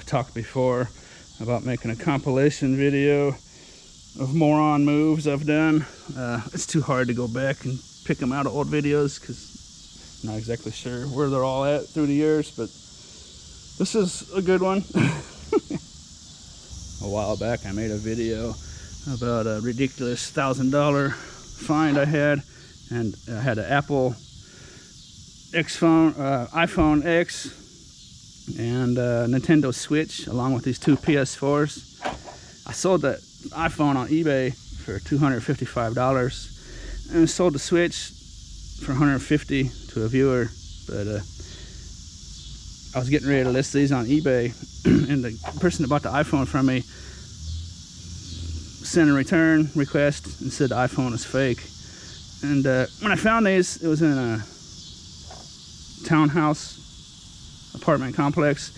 talked before about making a compilation video of moron moves I've done. It's too hard to go back and pick them out of old videos because I'm not exactly sure where they're all at through the years, but this is a good one. A while back I made a video about a ridiculous $1,000 find I had, and I had an Apple iPhone X and Nintendo Switch along with these two PS4s. I sold the iPhone on eBay for $255 and sold the Switch for $150 to a viewer, but I was getting ready to list these on eBay and the person that bought the iPhone from me sent a return request and said the iPhone is fake. And when I found these, it was in a townhouse apartment complex,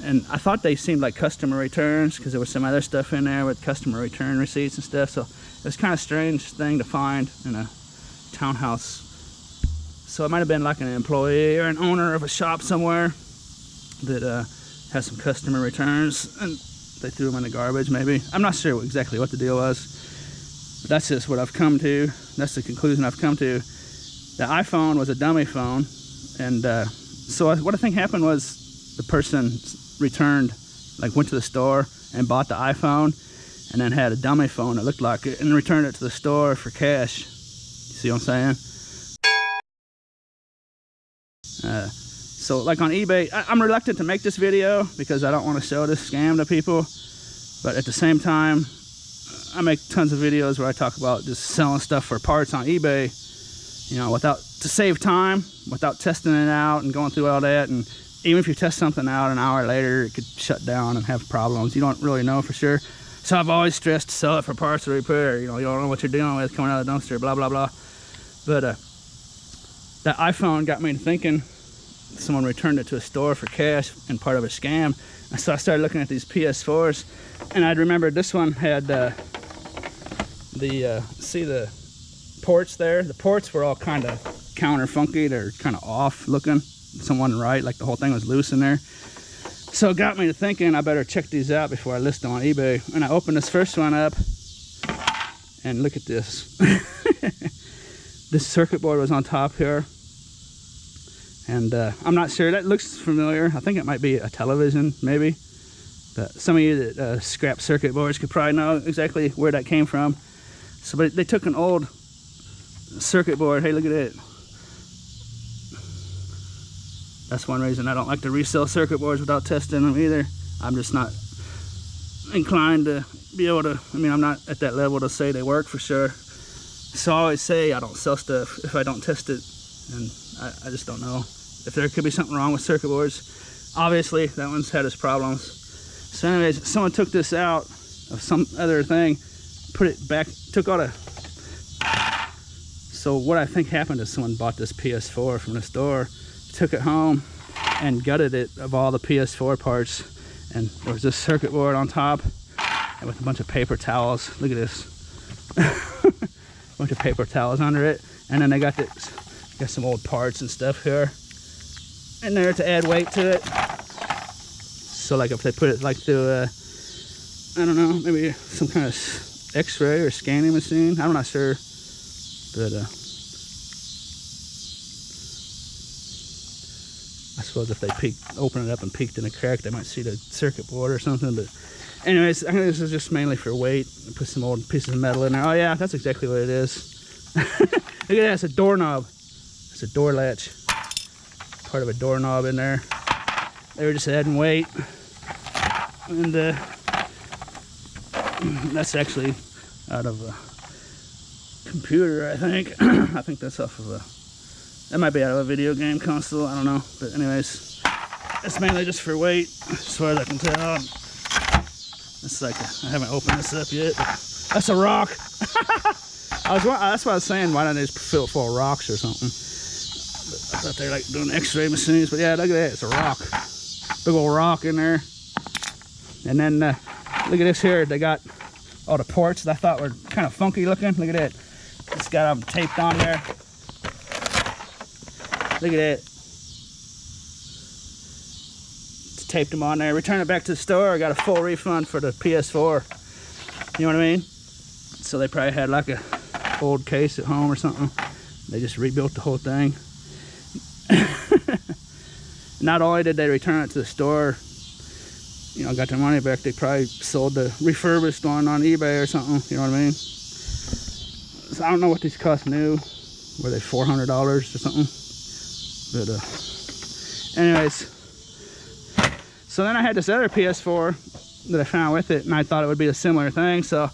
and I thought they seemed like customer returns because there was some other stuff in there with customer return receipts and stuff, so it was kind of a strange thing to find in a townhouse. So it might have been like an employee or an owner of a shop somewhere that has some customer returns and they threw them in the garbage, maybe. I'm not sure exactly what the deal was, but that's just what I've come to. That's the conclusion I've come to. The iPhone was a dummy phone, and so what I think happened was the person returned, like went to the store and bought the iPhone and then had a dummy phone that looked like it and returned it to the store for cash. You see what I'm saying? So like on eBay, I'm reluctant to make this video because I don't want to show this scam to people, but at the same time I make tons of videos where I talk about just selling stuff for parts on eBay, you know, to save time, without testing it out and going through all that. And even if you test something out an hour later, it could shut down and have problems. You don't really know for sure. So I've always stressed to sell it for parts or repair. You know, you don't know what you're dealing with coming out of the dumpster, blah, blah, blah. But that iPhone got me to thinking someone returned it to a store for cash and part of a scam. And so I started looking at these PS4s, and I'd remembered this one had see the ports there? The ports were all kind of counter funky. They're kind of off looking. Someone right, like the whole thing was loose in there. So it got me to thinking I better check these out before I list them on eBay. And I opened this first one up, and look at this. This circuit board was on top here, and I'm not sure. That looks familiar. I think it might be a television, maybe. But some of you that scrap circuit boards could probably know exactly where that came from. So, but they took an old circuit board. Hey, look at it. That's one reason I don't like to resell circuit boards without testing them either. I'm just not inclined to be able to, I mean, I'm not at that level to say they work for sure. So I always say I don't sell stuff if I don't test it, and I just don't know if there could be something wrong with circuit boards. Obviously, that one's had its problems. So anyways, someone took this out of some other thing, put it back, took all the... So what I think happened is someone bought this PS4 from the store, took it home, and gutted it of all the PS4 parts. And there was this circuit board on top, and with a bunch of paper towels. Look at this. A bunch of paper towels under it. And then they got some old parts and stuff here in there to add weight to it. So like if they put it like through I don't know, maybe some kind of x-ray or scanning machine, I'm not sure, but I suppose if they open it up and peeked in a crack, they might see the circuit board or something. But anyways, I think this is just mainly for weight. Put some old pieces of metal in there. Oh yeah, that's exactly what it is. Look at that, it's a doorknob. It's a door latch. Part of a doorknob in there. They were just adding weight. And that's actually out of a computer, I think. I think that's off of that might be out of a video game console, I don't know. But anyways, it's mainly just for weight, as far as I can tell. It's like, I haven't opened this up yet, but that's a rock. That's what I was saying, why don't they just fill it full of rocks or something? But I thought they were like doing x-ray machines, but yeah, look at that, it's a rock. Big old rock in there. And then look at this here, they got all the ports that I thought were kind of funky looking. Look at that, it's got them taped on there. Look at that. It's taped them on there, returned it back to the store. I got a full refund for the PS4. You know what I mean? So they probably had like a old case at home or something. They just rebuilt the whole thing. Not only did they return it to the store, you know, got their money back, they probably sold the refurbished one on eBay or something. You know what I mean? So I don't know what these cost new. Were they $400 or something? But anyways, so then I had this other PS4 that I found with it, and I thought it would be a similar thing, so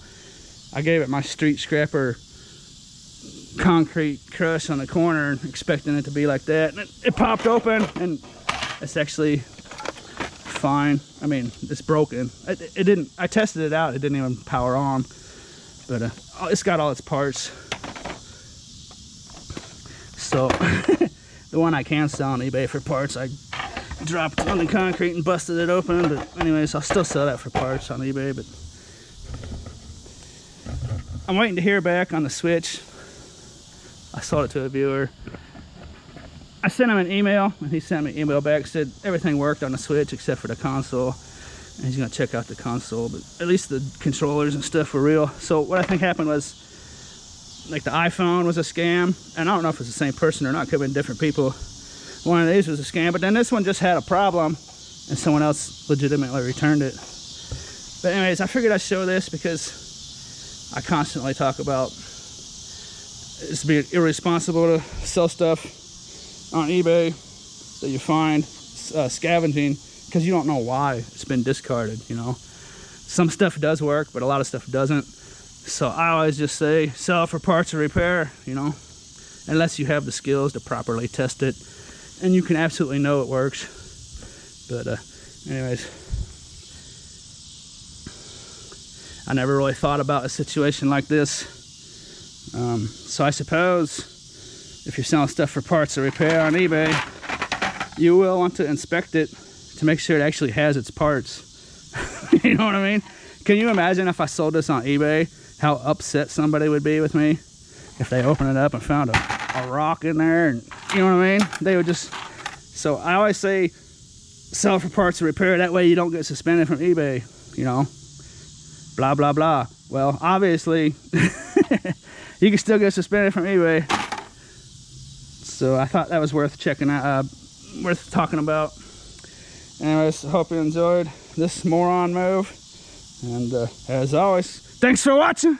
I gave it my street scrapper concrete crush on the corner, expecting it to be like that, and it popped open, and it's actually fine. I mean, it's broken. It didn't, I tested it out, it didn't even power on, but it's got all its parts. So the one I can sell on eBay for parts, I dropped on the concrete and busted it open. But anyways, I'll still sell that for parts on eBay. But I'm waiting to hear back on the Switch. I sold it to a viewer. I sent him an email, and he sent me an email back, said everything worked on the Switch except for the console, and he's gonna check out the console, but at least the controllers and stuff were real. So what I think happened was, like, the iPhone was a scam, and I don't know if it's the same person or not, could have been different people. One of these was a scam, but then this one just had a problem, and someone else legitimately returned it. But anyways, I figured I'd show this because I constantly talk about it's being irresponsible to sell stuff on eBay that you find scavenging, because you don't know why it's been discarded. You know, some stuff does work, but a lot of stuff doesn't. So I always just say sell for parts or repair, you know, unless you have the skills to properly test it, and you can absolutely know it works. But anyways, I never really thought about a situation like this. So I suppose if you're selling stuff for parts or repair on eBay, you will want to inspect it to make sure it actually has its parts. You know what I mean? Can you imagine if I sold this on eBay, how upset somebody would be with me if they opened it up and found a rock in there, and you know what I mean? They would just, so I always say sell for parts or repair, that way you don't get suspended from eBay, you know, blah blah blah. Well, obviously you can still get suspended from eBay, so I thought that was worth checking out, worth talking about. Anyways, I hope you enjoyed this moron move, and as always, thanks for watching.